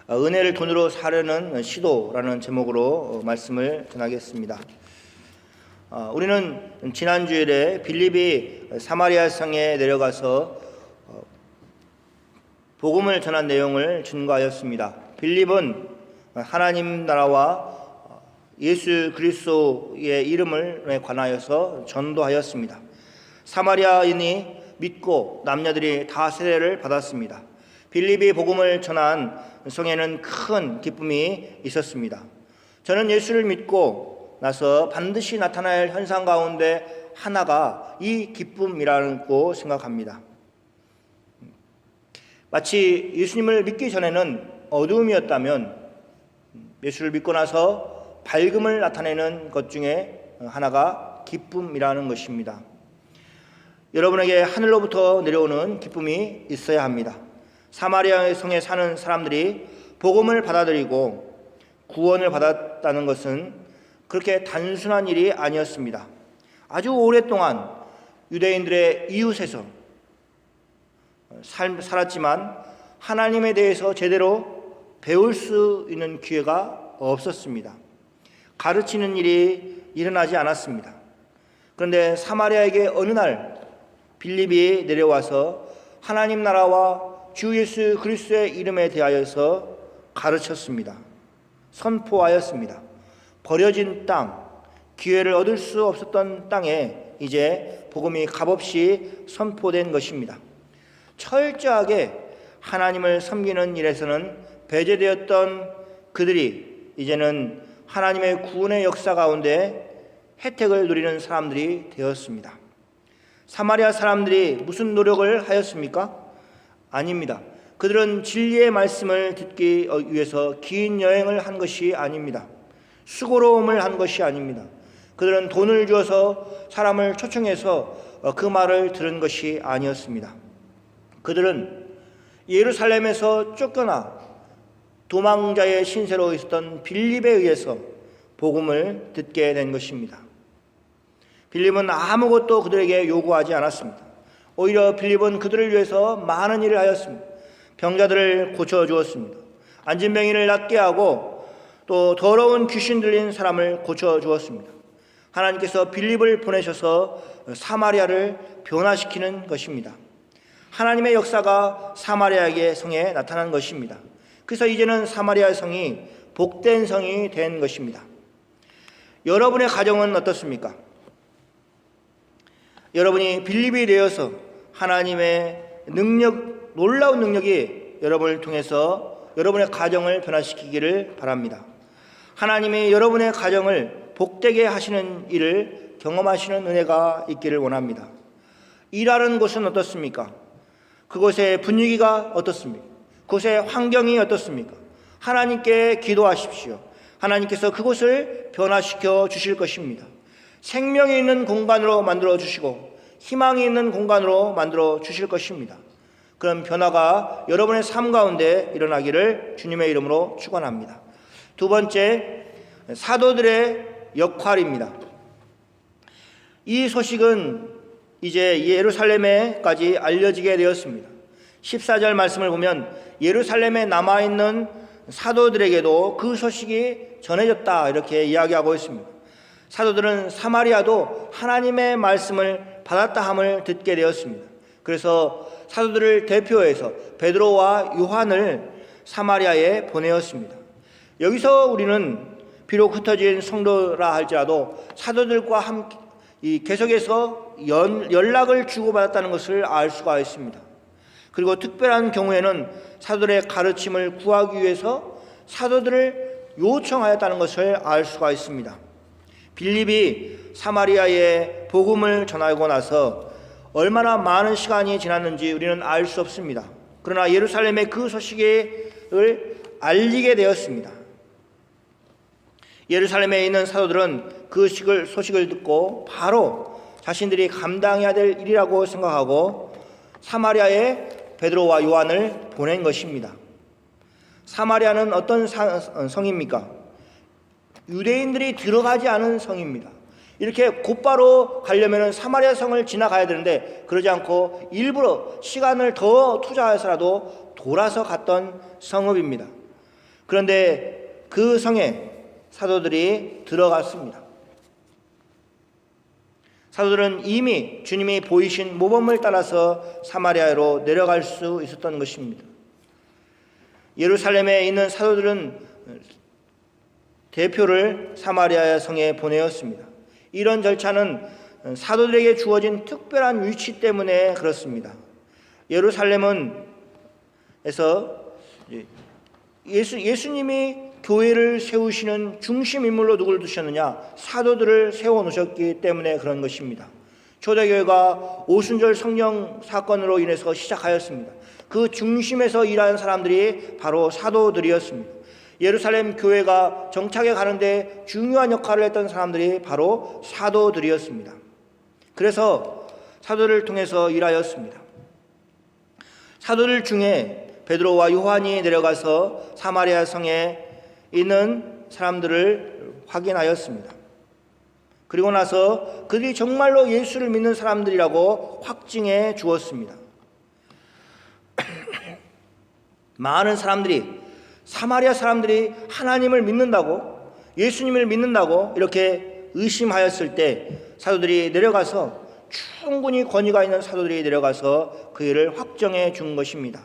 은혜를 돈으로 사려는 시도라는 제목으로 말씀을 전하겠습니다. 우리는 지난 주일에 빌립이 사마리아 성에 내려가서 복음을 전한 내용을 증거하였습니다. 빌립은 하나님 나라와 예수 그리스도의 이름을 관하여서 전도하였습니다. 사마리아인이 믿고 남녀들이 다 세례를 받았습니다. 빌립이 복음을 전한 성에는 큰 기쁨이 있었습니다. 저는 예수를 믿고 나서 반드시 나타날 현상 가운데 하나가 이 기쁨이라고 생각합니다. 마치 예수님을 믿기 전에는 어두움이었다면 예수를 믿고 나서 밝음을 나타내는 것 중에 하나가 기쁨이라는 것입니다. 여러분에게 하늘로부터 내려오는 기쁨이 있어야 합니다. 사마리아 성에 사는 사람들이 복음을 받아들이고 구원을 받았다는 것은 그렇게 단순한 일이 아니었습니다. 아주 오랫동안 유대인들의 이웃에서 살았지만 하나님에 대해서 제대로 배울 수 있는 기회가 없었습니다. 가르치는 일이 일어나지 않았습니다. 그런데 사마리아에게 어느 날 빌립이 내려와서 하나님 나라와 주 예수 그리스도의 이름에 대하여서 가르쳤습니다. 선포하였습니다. 버려진 땅, 기회를 얻을 수 없었던 땅에 이제 복음이 값없이 선포된 것입니다. 철저하게 하나님을 섬기는 일에서는 배제되었던 그들이 이제는 하나님의 구원의 역사 가운데 혜택을 누리는 사람들이 되었습니다. 사마리아 사람들이 무슨 노력을 하였습니까? 아닙니다. 그들은 진리의 말씀을 듣기 위해서 긴 여행을 한 것이 아닙니다. 수고로움을 한 것이 아닙니다. 그들은 돈을 주어서 사람을 초청해서 그 말을 들은 것이 아니었습니다. 그들은 예루살렘에서 쫓겨나 도망자의 신세로 있었던 빌립에 의해서 복음을 듣게 된 것입니다. 빌립은 아무것도 그들에게 요구하지 않았습니다. 오히려 빌립은 그들을 위해서 많은 일을 하였습니다. 병자들을 고쳐주었습니다. 안진병이를 낫게 하고 또 더러운 귀신 들린 사람을 고쳐주었습니다. 하나님께서 빌립을 보내셔서 사마리아를 변화시키는 것입니다. 하나님의 역사가 사마리아의 성에 나타난 것입니다. 그래서 이제는 사마리아 성이 복된 성이 된 것입니다. 여러분의 가정은 어떻습니까? 여러분이 빌립이 되어서 하나님의 능력, 놀라운 능력이 여러분을 통해서 여러분의 가정을 변화시키기를 바랍니다. 하나님이 여러분의 가정을 복되게 하시는 일을 경험하시는 은혜가 있기를 원합니다. 일하는 곳은 어떻습니까? 그곳의 분위기가 어떻습니까? 그곳의 환경이 어떻습니까? 하나님께 기도하십시오. 하나님께서 그곳을 변화시켜 주실 것입니다. 생명이 있는 공간으로 만들어 주시고 희망이 있는 공간으로 만들어 주실 것입니다. 그런 변화가 여러분의 삶 가운데 일어나기를 주님의 이름으로 축원합니다. 두 번째, 사도들의 역할입니다. 이 소식은 이제 예루살렘에까지 알려지게 되었습니다. 14절 말씀을 보면 예루살렘에 남아있는 사도들에게도 그 소식이 전해졌다 이렇게 이야기하고 있습니다. 사도들은 사마리아도 하나님의 말씀을 받았다 함을 듣게 되었습니다. 그래서 사도들을 대표해서 베드로와 요한을 사마리아에 보내었습니다. 여기서 우리는 비록 흩어진 성도라 할지라도 사도들과 함께 계속해서 연락을 주고받았다는 것을 알 수가 있습니다. 그리고 특별한 경우에는 사도들의 가르침을 구하기 위해서 사도들을 요청하였다는 것을 알 수가 있습니다. 빌립이 사마리아에 복음을 전하고 나서 얼마나 많은 시간이 지났는지 우리는 알 수 없습니다. 그러나 예루살렘의 그 소식을 알리게 되었습니다. 예루살렘에 있는 사도들은 그 소식을 듣고 바로 자신들이 감당해야 될 일이라고 생각하고 사마리아에 베드로와 요한을 보낸 것입니다. 사마리아는 어떤 성입니까? 유대인들이 들어가지 않은 성입니다. 이렇게 곧바로 가려면 사마리아 성을 지나가야 되는데 그러지 않고 일부러 시간을 더 투자해서라도 돌아서 갔던 성읍입니다. 그런데 그 성에 사도들이 들어갔습니다. 사도들은 이미 주님이 보이신 모범을 따라서 사마리아로 내려갈 수 있었던 것입니다. 예루살렘에 있는 사도들은 대표를 사마리아 성에 보내었습니다. 이런 절차는 사도들에게 주어진 특별한 위치 때문에 그렇습니다. 예루살렘에서 예수님이 교회를 세우시는 중심 인물로 누구를 두셨느냐? 사도들을 세워놓으셨기 때문에 그런 것입니다. 초대교회가 오순절 성령 사건으로 인해서 시작하였습니다. 그 중심에서 일하는 사람들이 바로 사도들이었습니다. 예루살렘 교회가 정착해 가는데 중요한 역할을 했던 사람들이 바로 사도들이었습니다. 그래서 사도를 통해서 일하였습니다. 사도들 중에 베드로와 요한이 내려가서 사마리아 성에 있는 사람들을 확인하였습니다. 그리고 나서 그들이 정말로 예수를 믿는 사람들이라고 확증해 주었습니다. 많은 사람들이, 사마리아 사람들이 하나님을 믿는다고, 예수님을 믿는다고 이렇게 의심하였을 때 사도들이 내려가서, 충분히 권위가 있는 사도들이 내려가서 그 일을 확정해 준 것입니다.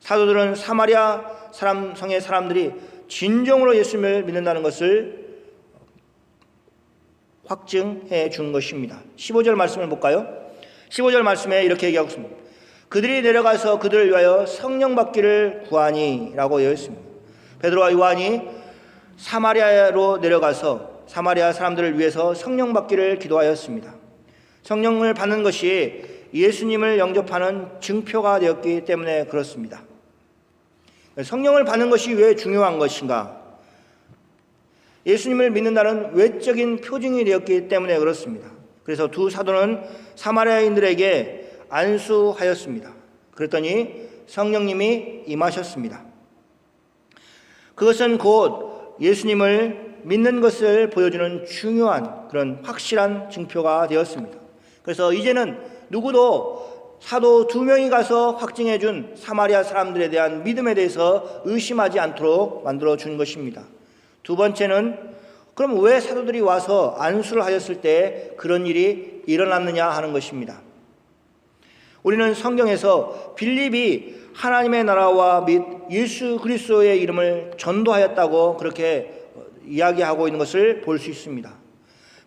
사도들은 사마리아 성의 사람들이 진정으로 예수님을 믿는다는 것을 확증해 준 것입니다. 15절 말씀을 볼까요? 15절 말씀에 이렇게 얘기하고 있습니다. 그들이 내려가서 그들을 위하여 성령 받기를 구하니 라고 되어 있습니다. 베드로와 요한이 사마리아로 내려가서 사마리아 사람들을 위해서 성령 받기를 기도하였습니다. 성령을 받는 것이 예수님을 영접하는 증표가 되었기 때문에 그렇습니다. 성령을 받는 것이 왜 중요한 것인가? 예수님을 믿는다는 외적인 표징이 되었기 때문에 그렇습니다. 그래서 두 사도는 사마리아인들에게 안수하였습니다. 그랬더니 성령님이 임하셨습니다. 그것은 곧 예수님을 믿는 것을 보여주는 중요한 그런 확실한 증표가 되었습니다. 그래서 이제는 누구도 사도 2명이 가서 확증해 준 사마리아 사람들에 대한 믿음에 대해서 의심하지 않도록 만들어 준 것입니다. 두 번째는, 그럼 왜 사도들이 와서 안수를 하였을 때 그런 일이 일어났느냐 하는 것입니다. 우리는 성경에서 빌립이 하나님의 나라와 및 예수 그리스도의 이름을 전도하였다고 그렇게 이야기하고 있는 것을 볼 수 있습니다.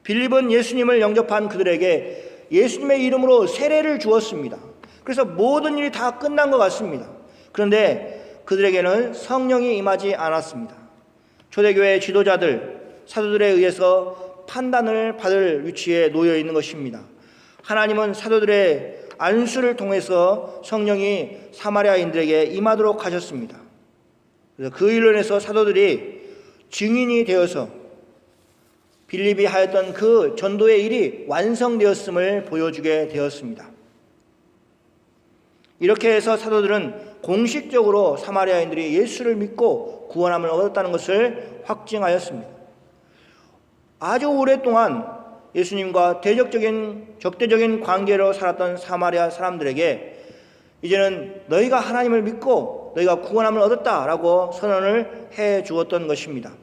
빌립은 예수님을 영접한 그들에게 예수님의 이름으로 세례를 주었습니다. 그래서 모든 일이 다 끝난 것 같습니다. 그런데 그들에게는 성령이 임하지 않았습니다. 초대교회 지도자들, 사도들에 의해서 판단을 받을 위치에 놓여 있는 것입니다. 하나님은 사도들의 안수를 통해서 성령이 사마리아인들에게 임하도록 하셨습니다. 그래서 그 일로 인해서 사도들이 증인이 되어서 빌립이 하였던 그 전도의 일이 완성되었음을 보여주게 되었습니다. 이렇게 해서 사도들은 공식적으로 사마리아인들이 예수를 믿고 구원함을 얻었다는 것을 확증하였습니다. 아주 오랫동안 예수님과 적대적인 관계로 살았던 사마리아 사람들에게 이제는 너희가 하나님을 믿고 너희가 구원함을 얻었다라고 선언을 해 주었던 것입니다.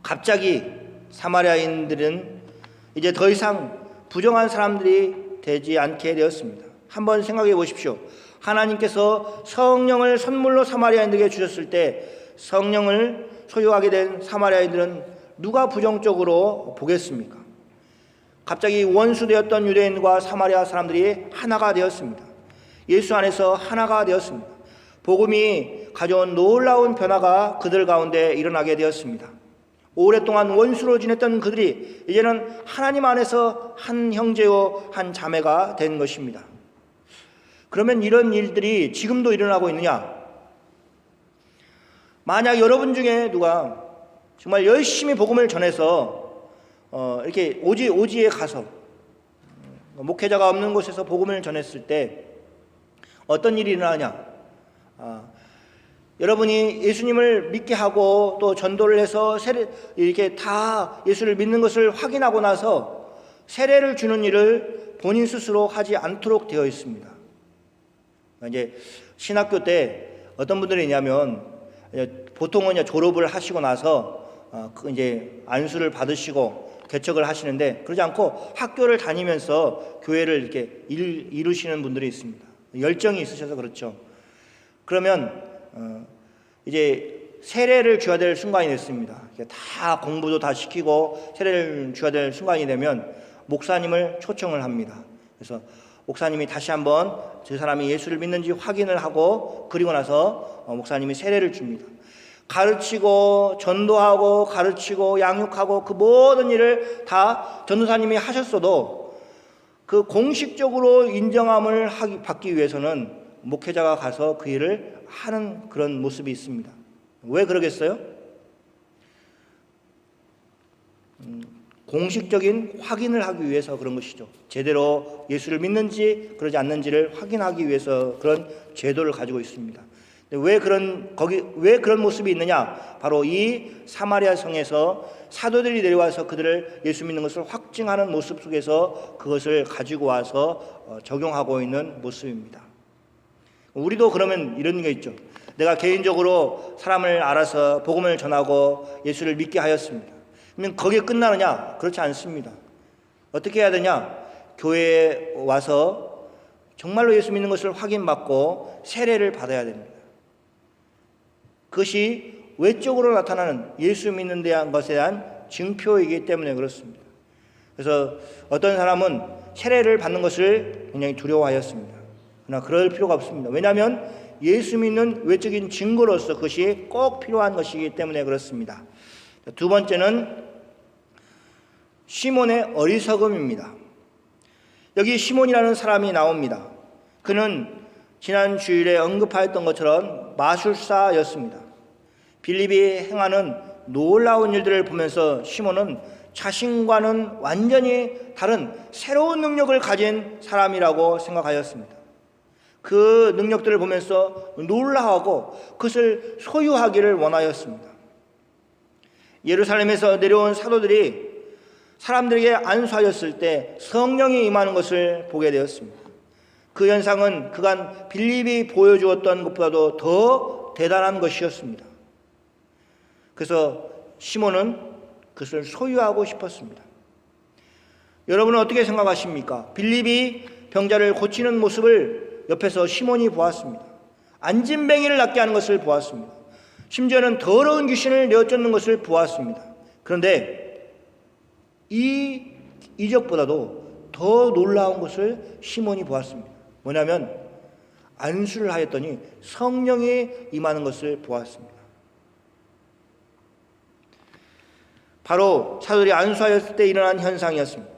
갑자기 사마리아인들은 이제 더 이상 부정한 사람들이 되지 않게 되었습니다. 한번 생각해 보십시오. 하나님께서 성령을 선물로 사마리아인들에게 주셨을 때 성령을 소유하게 된 사마리아인들은 누가 부정적으로 보겠습니까? 갑자기 원수되었던 유대인과 사마리아 사람들이 하나가 되었습니다. 예수 안에서 하나가 되었습니다. 복음이 가져온 놀라운 변화가 그들 가운데 일어나게 되었습니다. 오랫동안 원수로 지냈던 그들이 이제는 하나님 안에서 한 형제요 한 자매가 된 것입니다. 그러면 이런 일들이 지금도 일어나고 있느냐? 만약 여러분 중에 누가 정말 열심히 복음을 전해서 이렇게 오지에 가서 목회자가 없는 곳에서 복음을 전했을 때 어떤 일이 일어나냐? 여러분이 예수님을 믿게 하고 또 전도를 해서 이렇게 다 예수를 믿는 것을 확인하고 나서 세례를 주는 일을 본인 스스로 하지 않도록 되어 있습니다. 이제 신학교 때 어떤 분들이 있냐면 보통은 졸업을 하시고 나서 이제 안수를 받으시고 개척을 하시는데, 그러지 않고 학교를 다니면서 교회를 이렇게 이루시는 분들이 있습니다. 열정이 있으셔서 그렇죠. 그러면 이제 세례를 줘야 될 순간이 됐습니다. 다 공부도 다 시키고 세례를 줘야 될 순간이 되면 목사님을 초청을 합니다. 그래서 목사님이 다시 한번 저 사람이 예수를 믿는지 확인을 하고, 그리고 나서 목사님이 세례를 줍니다. 가르치고 전도하고 가르치고 양육하고 그 모든 일을 다 전도사님이 하셨어도 그 공식적으로 인정함을 받기 위해서는 목회자가 가서 그 일을 하는 그런 모습이 있습니다. 왜 그러겠어요? 공식적인 확인을 하기 위해서 그런 것이죠. 제대로 예수를 믿는지 그러지 않는지를 확인하기 위해서 그런 제도를 가지고 있습니다. 왜 그런 모습이 있느냐? 바로 이 사마리아 성에서 사도들이 내려와서 그들을 예수 믿는 것을 확증하는 모습 속에서 그것을 가지고 와서 적용하고 있는 모습입니다. 우리도 그러면 이런 게 있죠. 내가 개인적으로 사람을 알아서 복음을 전하고 예수를 믿게 하였습니다. 그러면 거기에 끝나느냐? 그렇지 않습니다. 어떻게 해야 되냐? 교회에 와서 정말로 예수 믿는 것을 확인받고 세례를 받아야 됩니다. 그것이 외적으로 나타나는 예수 믿는 것에 대한 증표이기 때문에 그렇습니다. 그래서 어떤 사람은 세례를 받는 것을 굉장히 두려워하였습니다. 그러나 그럴 필요가 없습니다. 왜냐하면 예수 믿는 외적인 증거로서 그것이 꼭 필요한 것이기 때문에 그렇습니다. 두 번째는 시몬의 어리석음입니다. 여기 시몬이라는 사람이 나옵니다. 그는 지난 주일에 언급하였던 것처럼 마술사였습니다. 빌립이 행하는 놀라운 일들을 보면서 시몬은 자신과는 완전히 다른 새로운 능력을 가진 사람이라고 생각하였습니다. 그 능력들을 보면서 놀라하고 그것을 소유하기를 원하였습니다. 예루살렘에서 내려온 사도들이 사람들에게 안수하였을 때 성령이 임하는 것을 보게 되었습니다. 그 현상은 그간 빌립이 보여주었던 것보다도 더 대단한 것이었습니다. 그래서 시몬은 그것을 소유하고 싶었습니다. 여러분은 어떻게 생각하십니까? 빌립이 병자를 고치는 모습을 옆에서 시몬이 보았습니다. 안진뱅이를 낫게 하는 것을 보았습니다. 심지어는 더러운 귀신을 내어쫓는 것을 보았습니다. 그런데 이 이적보다도 더 놀라운 것을 시몬이 보았습니다. 뭐냐면 안수를 하였더니 성령이 임하는 것을 보았습니다. 바로 사도들이 안수하였을 때 일어난 현상이었습니다.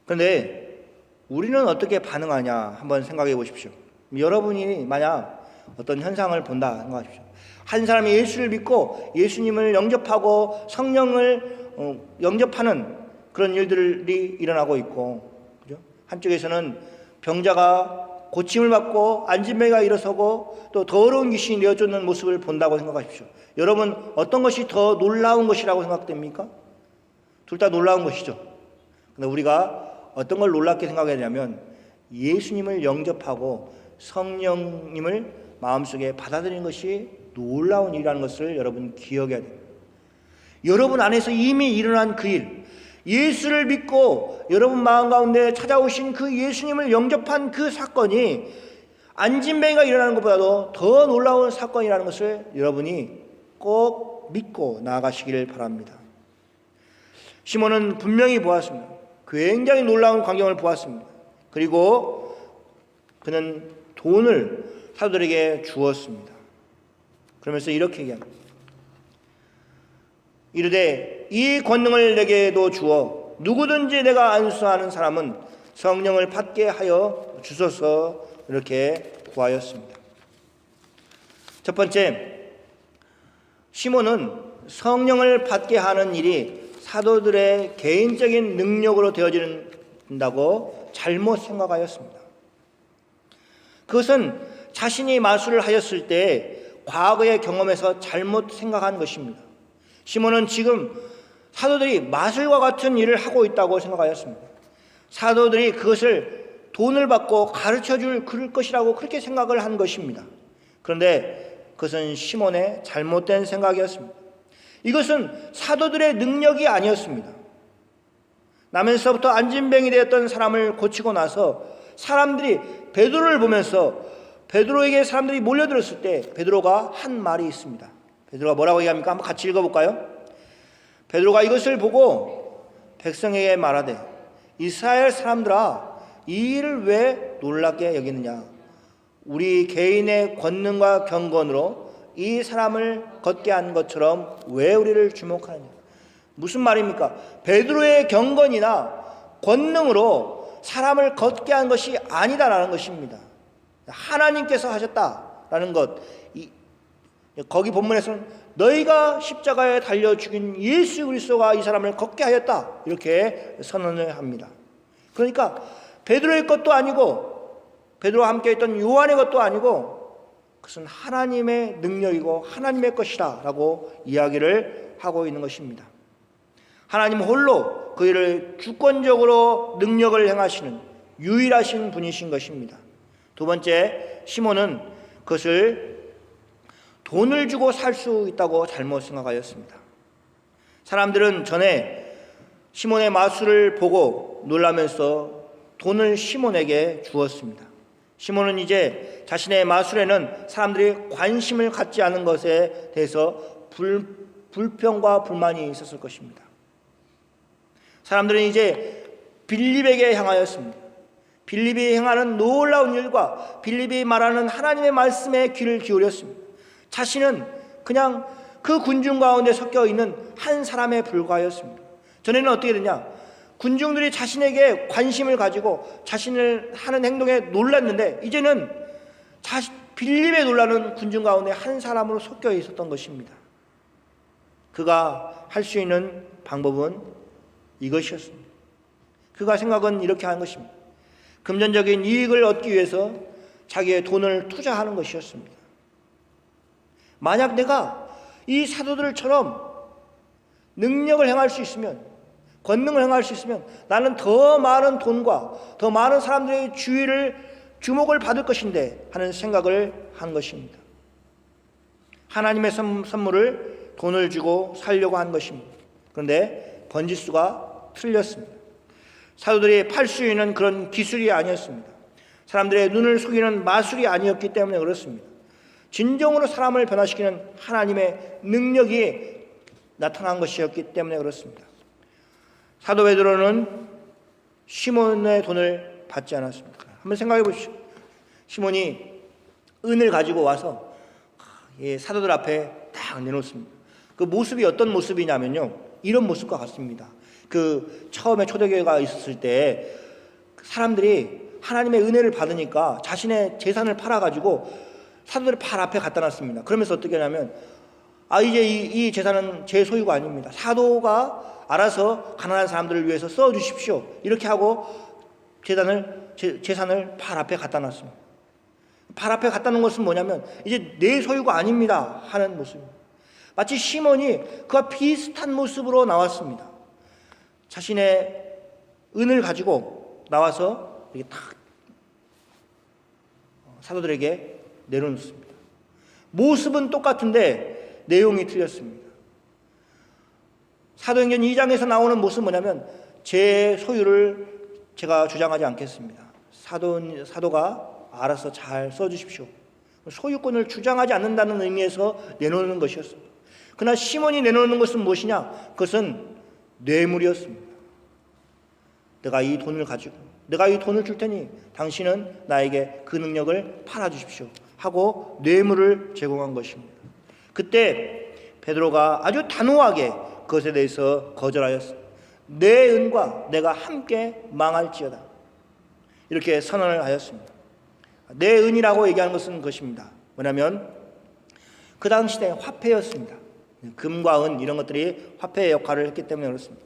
그런데 우리는 어떻게 반응하냐 한번 생각해 보십시오. 여러분이 만약 어떤 현상을 본다 생각하십시오. 한 사람이 예수를 믿고 예수님을 영접하고 성령을 영접하는 그런 일들이 일어나고 있고, 그죠? 한쪽에서는 병자가 고침을 받고 안진뱅이가 일어서고 또 더러운 귀신이 내어쫓는 모습을 본다고 생각하십시오. 여러분 어떤 것이 더 놀라운 것이라고 생각됩니까? 둘 다 놀라운 것이죠. 근데 우리가 어떤 걸 놀랍게 생각해야 되냐면 예수님을 영접하고 성령님을 마음속에 받아들이는 것이 놀라운 일이라는 것을 여러분 기억해야 됩니다. 여러분 안에서 이미 일어난 그 일, 예수를 믿고 여러분 마음 가운데 찾아오신 그 예수님을 영접한 그 사건이 안진뱅이가 일어나는 것보다도 더 놀라운 사건이라는 것을 여러분이 꼭 믿고 나아가시기를 바랍니다. 시몬은 분명히 보았습니다. 굉장히 놀라운 광경을 보았습니다. 그리고 그는 돈을 사도들에게 주었습니다. 그러면서 이렇게 얘기합니다. 이르되 이 권능을 내게도 주어 누구든지 내가 안수하는 사람은 성령을 받게 하여 주소서, 이렇게 구하였습니다. 첫 번째, 시몬은 성령을 받게 하는 일이 사도들의 개인적인 능력으로 되어진다고 잘못 생각하였습니다. 그것은 자신이 마술을 하였을 때 과거의 경험에서 잘못 생각한 것입니다. 시몬은 지금 사도들이 마술과 같은 일을 하고 있다고 생각하였습니다. 사도들이 그것을 돈을 받고 가르쳐줄 그럴 것이라고 그렇게 생각을 한 것입니다. 그런데 그것은 시몬의 잘못된 생각이었습니다. 이것은 사도들의 능력이 아니었습니다. 나면서부터 안진뱅이 되었던 사람을 고치고 나서 사람들이 베드로를 보면서 베드로에게 사람들이 몰려들었을 때 베드로가 한 말이 있습니다. 베드로가 뭐라고 얘기합니까? 한번 같이 읽어볼까요? 베드로가 이것을 보고 백성에게 말하되 이스라엘 사람들아 이 일을 왜 놀랍게 여기느냐? 우리 개인의 권능과 경건으로 이 사람을 걷게 한 것처럼 왜 우리를 주목하느냐? 무슨 말입니까? 베드로의 경건이나 권능으로 사람을 걷게 한 것이 아니다라는 것입니다. 하나님께서 하셨다라는 것. 거기 본문에서는 너희가 십자가에 달려 죽인 예수 그리스도가 이 사람을 걷게 하였다 이렇게 선언을 합니다. 그러니까 베드로의 것도 아니고 베드로와 함께 있던 요한의 것도 아니고 그것은 하나님의 능력이고 하나님의 것이다 라고 이야기를 하고 있는 것입니다. 하나님 홀로 그 일을 주권적으로 능력을 행하시는 유일하신 분이신 것입니다. 두 번째, 시몬은 그것을 돈을 주고 살 수 있다고 잘못 생각하였습니다. 사람들은 전에 시몬의 마술을 보고 놀라면서 돈을 시몬에게 주었습니다. 시몬은 이제 자신의 마술에는 사람들이 관심을 갖지 않은 것에 대해서 불평과 불만이 있었을 것입니다. 사람들은 이제 빌립에게 향하였습니다. 빌립이 행하는 놀라운 일과 빌립이 말하는 하나님의 말씀에 귀를 기울였습니다. 자신은 그냥 그 군중 가운데 섞여 있는 한 사람에 불과하였습니다. 전에는 어떻게 되냐? 군중들이 자신에게 관심을 가지고 자신을 하는 행동에 놀랐는데 이제는 빌립에 놀라는 군중 가운데 한 사람으로 섞여 있었던 것입니다. 그가 할 수 있는 방법은 이것이었습니다. 그가 생각은 이렇게 하는 것입니다. 금전적인 이익을 얻기 위해서 자기의 돈을 투자하는 것이었습니다. 만약 내가 이 사도들처럼 능력을 행할 수 있으면, 권능을 행할 수 있으면 나는 더 많은 돈과 더 많은 사람들의 주목을 받을 것인데 하는 생각을 한 것입니다. 하나님의 선물을 돈을 주고 살려고 한 것입니다. 그런데 번지수가 틀렸습니다. 사도들이 팔 수 있는 그런 기술이 아니었습니다. 사람들의 눈을 속이는 마술이 아니었기 때문에 그렇습니다. 진정으로 사람을 변화시키는 하나님의 능력이 나타난 것이었기 때문에 그렇습니다. 사도 베드로는 시몬의 돈을 받지 않았습니다. 한번 생각해 보십시오. 시몬이 은을 가지고 와서 사도들 앞에 딱 내놓습니다. 그 모습이 어떤 모습이냐면요, 이런 모습과 같습니다. 그 처음에 초대교회가 있었을 때 사람들이 하나님의 은혜를 받으니까 자신의 재산을 팔아가지고 사도들의 발 앞에 갖다 놨습니다. 그러면서 어떻게 하냐면 이제 이 재산은 제 소유가 아닙니다. 사도가 알아서 가난한 사람들을 위해서 써주십시오. 이렇게 하고 재산을 발 앞에 갖다 놨습니다. 발 앞에 갖다 놓은 것은 뭐냐면 이제 내 소유가 아닙니다 하는 모습입니다. 마치 시몬이 그와 비슷한 모습으로 나왔습니다. 자신의 은을 가지고 나와서 이렇게 탁 사도들에게 내려놓습니다. 모습은 똑같은데 내용이 틀렸습니다. 사도행전 2장에서 나오는 모습은 뭐냐면 제 소유를 제가 주장하지 않겠습니다. 사도가 알아서 잘 써주십시오. 소유권을 주장하지 않는다는 의미에서 내놓는 것이었습니다. 그러나 시몬이 내놓는 것은 무엇이냐? 그것은 뇌물이었습니다. 내가 이 돈을 가지고 내가 이 돈을 줄 테니 당신은 나에게 그 능력을 팔아주십시오 하고 뇌물을 제공한 것입니다. 그때 베드로가 아주 단호하게 그것에 대해서 거절하였습니다. 내 은과 내가 함께 망할지어다 이렇게 선언을 하였습니다. 내 은이라고 얘기하는 것은 그것입니다. 뭐냐면 그 당시에 화폐였습니다. 금과 은 이런 것들이 화폐의 역할을 했기 때문에 그렇습니다.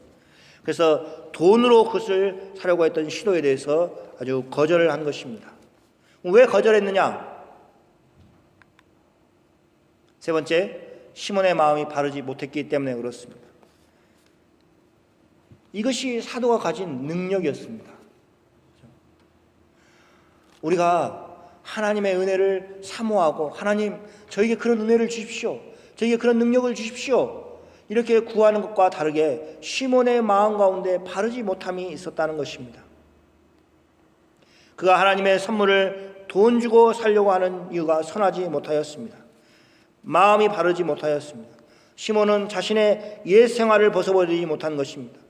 그래서 돈으로 그것을 사려고 했던 시도에 대해서 아주 거절을 한 것입니다. 왜 거절했느냐? 세 번째, 시몬의 마음이 바르지 못했기 때문에 그렇습니다. 이것이 사도가 가진 능력이었습니다. 우리가 하나님의 은혜를 사모하고 하나님 저에게 그런 은혜를 주십시오. 저에게 그런 능력을 주십시오. 이렇게 구하는 것과 다르게 시몬의 마음 가운데 바르지 못함이 있었다는 것입니다. 그가 하나님의 선물을 돈 주고 살려고 하는 이유가 선하지 못하였습니다. 마음이 바르지 못하였습니다. 시몬은 자신의 옛 생활을 벗어버리지 못한 것입니다.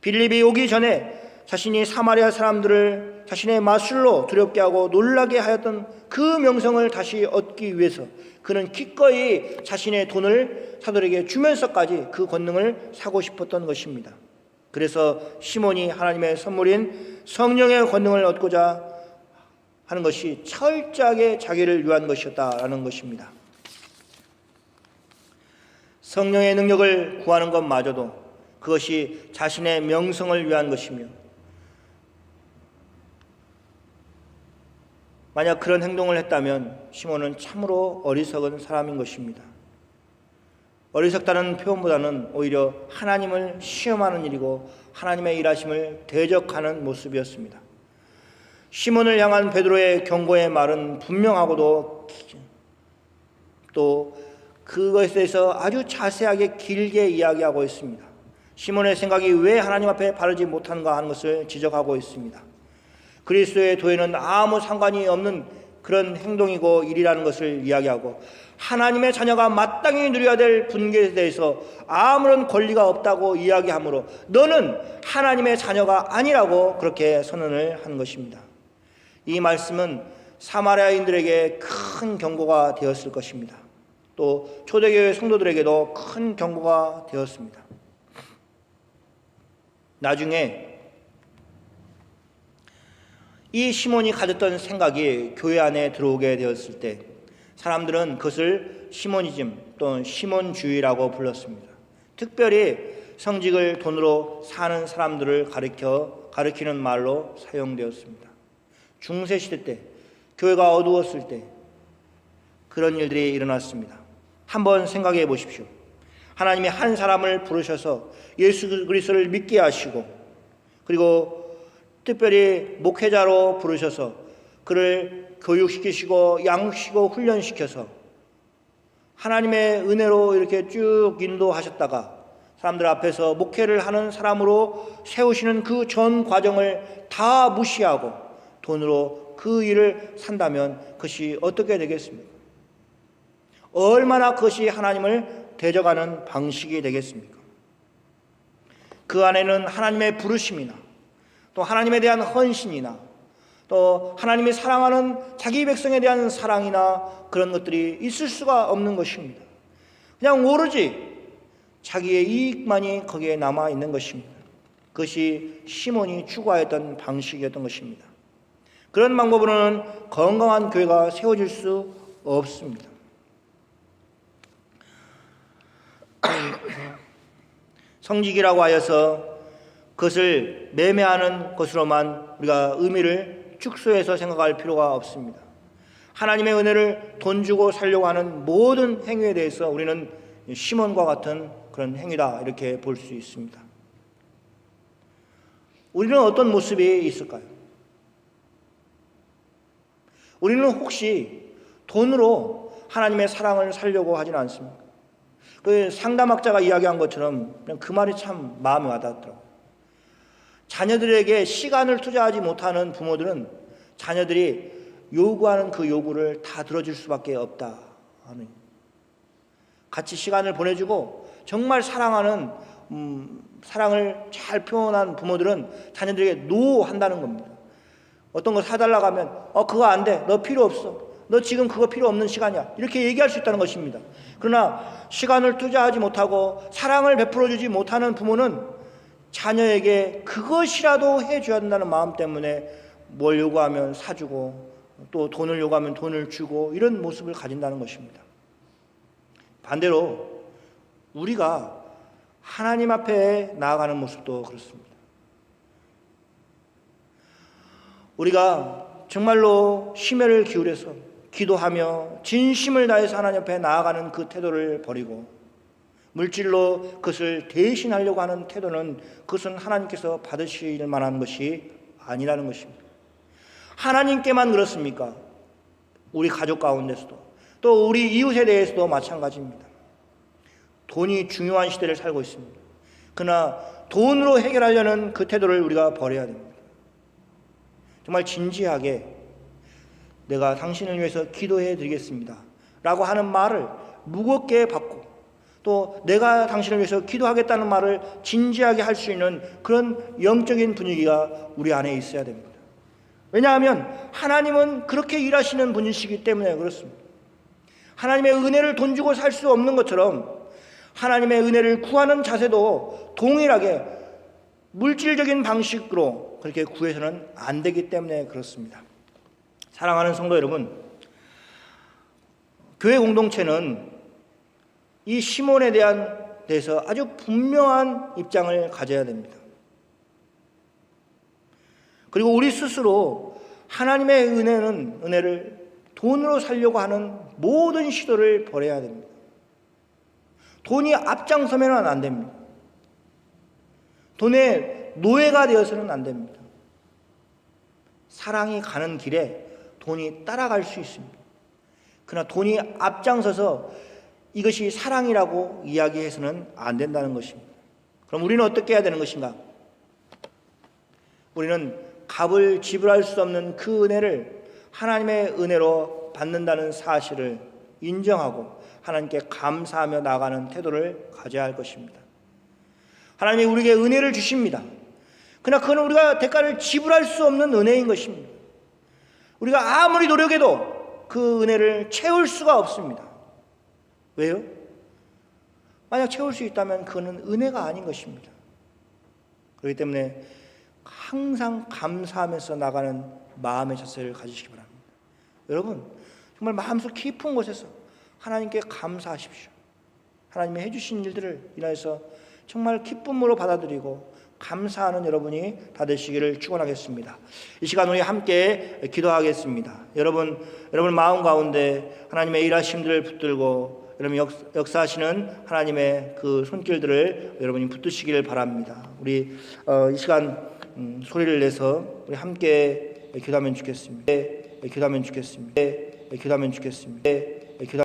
빌립이 오기 전에 자신이 사마리아 사람들을 자신의 마술로 두렵게 하고 놀라게 하였던 그 명성을 다시 얻기 위해서 그는 기꺼이 자신의 돈을 사도에게 주면서까지 그 권능을 사고 싶었던 것입니다. 그래서 시몬이 하나님의 선물인 성령의 권능을 얻고자 하는 것이 철저하게 자기를 위한 것이었다라는 것입니다. 성령의 능력을 구하는 것마저도 그것이 자신의 명성을 위한 것이며, 만약 그런 행동을 했다면 시몬은 참으로 어리석은 사람인 것입니다. 어리석다는 표현보다는 오히려 하나님을 시험하는 일이고 하나님의 일하심을 대적하는 모습이었습니다. 시몬을 향한 베드로의 경고의 말은 분명하고도 또 그것에 대해서 아주 자세하게 길게 이야기하고 있습니다. 시몬의 생각이 왜 하나님 앞에 바르지 못한가 하는 것을 지적하고 있습니다. 그리스도의 도에는 아무 상관이 없는 그런 행동이고 일이라는 것을 이야기하고 하나님의 자녀가 마땅히 누려야 될 분계에 대해서 아무런 권리가 없다고 이야기하므로 너는 하나님의 자녀가 아니라고 그렇게 선언을 한 것입니다. 이 말씀은 사마리아인들에게 큰 경고가 되었을 것입니다. 또 초대교회 성도들에게도 큰 경고가 되었습니다. 나중에 이 시몬이 가졌던 생각이 교회 안에 들어오게 되었을 때 사람들은 그것을 시모니즘 또는 시몬주의라고 불렀습니다. 특별히 성직을 돈으로 사는 사람들을 가리키는 말로 사용되었습니다. 중세시대 때 교회가 어두웠을 때 그런 일들이 일어났습니다. 한번 생각해 보십시오. 하나님이 한 사람을 부르셔서 예수 그리스도를 믿게 하시고 그리고 특별히 목회자로 부르셔서 그를 교육시키시고 양육시키고 훈련시켜서 하나님의 은혜로 이렇게 쭉 인도하셨다가 사람들 앞에서 목회를 하는 사람으로 세우시는 그 전 과정을 다 무시하고 돈으로 그 일을 산다면 그것이 어떻게 되겠습니까? 얼마나 그것이 하나님을 대적하는 방식이 되겠습니까? 그 안에는 하나님의 부르심이나 또 하나님에 대한 헌신이나 또 하나님이 사랑하는 자기 백성에 대한 사랑이나 그런 것들이 있을 수가 없는 것입니다. 그냥 오로지 자기의 이익만이 거기에 남아 있는 것입니다. 그것이 시몬이 추구하였던 방식이었던 것입니다. 그런 방법으로는 건강한 교회가 세워질 수 없습니다. 성직이라고 하여서 그것을 매매하는 것으로만 우리가 의미를 축소해서 생각할 필요가 없습니다. 하나님의 은혜를 돈 주고 살려고 하는 모든 행위에 대해서 우리는 시몬과 같은 그런 행위다 이렇게 볼 수 있습니다. 우리는 어떤 모습이 있을까요? 우리는 혹시 돈으로 하나님의 사랑을 살려고 하지는 않습니까? 그 상담학자가 이야기한 것처럼 그냥 그 말이 참 마음에 와닿더라고요. 자녀들에게 시간을 투자하지 못하는 부모들은 자녀들이 요구하는 그 요구를 다 들어줄 수밖에 없다 하는, 같이 시간을 보내주고 정말 사랑하는 사랑을 잘 표현한 부모들은 자녀들에게 노한다는 겁니다. 어떤 거 사달라고 하면 그거 안 돼, 너 필요 없어, 너 지금 그거 필요 없는 시간이야, 이렇게 얘기할 수 있다는 것입니다. 그러나 시간을 투자하지 못하고 사랑을 베풀어주지 못하는 부모는 자녀에게 그것이라도 해줘야 한다는 마음 때문에 뭘 요구하면 사주고 또 돈을 요구하면 돈을 주고 이런 모습을 가진다는 것입니다. 반대로 우리가 하나님 앞에 나아가는 모습도 그렇습니다. 우리가 정말로 심혈을 기울여서 기도하며 진심을 다해서 하나님 앞에 나아가는 그 태도를 버리고 물질로 그것을 대신하려고 하는 태도는 그것은 하나님께서 받으실 만한 것이 아니라는 것입니다. 하나님께만 그렇습니까? 우리 가족 가운데서도 또 우리 이웃에 대해서도 마찬가지입니다. 돈이 중요한 시대를 살고 있습니다. 그러나 돈으로 해결하려는 그 태도를 우리가 버려야 됩니다. 정말 진지하게 내가 당신을 위해서 기도해 드리겠습니다 라고 하는 말을 무겁게 받고 또 내가 당신을 위해서 기도하겠다는 말을 진지하게 할 수 있는 그런 영적인 분위기가 우리 안에 있어야 됩니다. 왜냐하면 하나님은 그렇게 일하시는 분이시기 때문에 그렇습니다. 하나님의 은혜를 돈 주고 살 수 없는 것처럼 하나님의 은혜를 구하는 자세도 동일하게 물질적인 방식으로 그렇게 구해서는 안 되기 때문에 그렇습니다. 사랑하는 성도 여러분, 교회 공동체는 이 시몬에 대해서 아주 분명한 입장을 가져야 됩니다. 그리고 우리 스스로 하나님의 은혜를 돈으로 살려고 하는 모든 시도를 버려야 됩니다. 돈이 앞장서면 안 됩니다. 돈의 노예가 되어서는 안 됩니다. 사랑이 가는 길에 돈이 따라갈 수 있습니다. 그러나 돈이 앞장서서 이것이 사랑이라고 이야기해서는 안 된다는 것입니다. 그럼 우리는 어떻게 해야 되는 것인가? 우리는 값을 지불할 수 없는 그 은혜를 하나님의 은혜로 받는다는 사실을 인정하고 하나님께 감사하며 나아가는 태도를 가져야 할 것입니다. 하나님이 우리에게 은혜를 주십니다. 그러나 그건 우리가 대가를 지불할 수 없는 은혜인 것입니다. 우리가 아무리 노력해도 그 은혜를 채울 수가 없습니다. 왜요? 만약 채울 수 있다면 그거는 은혜가 아닌 것입니다. 그렇기 때문에 항상 감사하면서 나가는 마음의 자세를 가지시기 바랍니다. 여러분, 정말 마음속 깊은 곳에서 하나님께 감사하십시오. 하나님이 해주신 일들을 인하여서 정말 기쁨으로 받아들이고 감사하는 여러분이 다 되시기를 축원하겠습니다. 이 시간 우리 함께 기도하겠습니다. 여러분 마음 가운데 하나님의 일하심들을 붙들고 여러분 역사하시는 하나님의 그 손길들을 여러분이 붙드시기를 바랍니다. 우리 이 시간 소리를 내서 우리 함께 기도하면 좋겠습니다. 기도하면 좋겠습니다. 기도하면 좋겠습니다.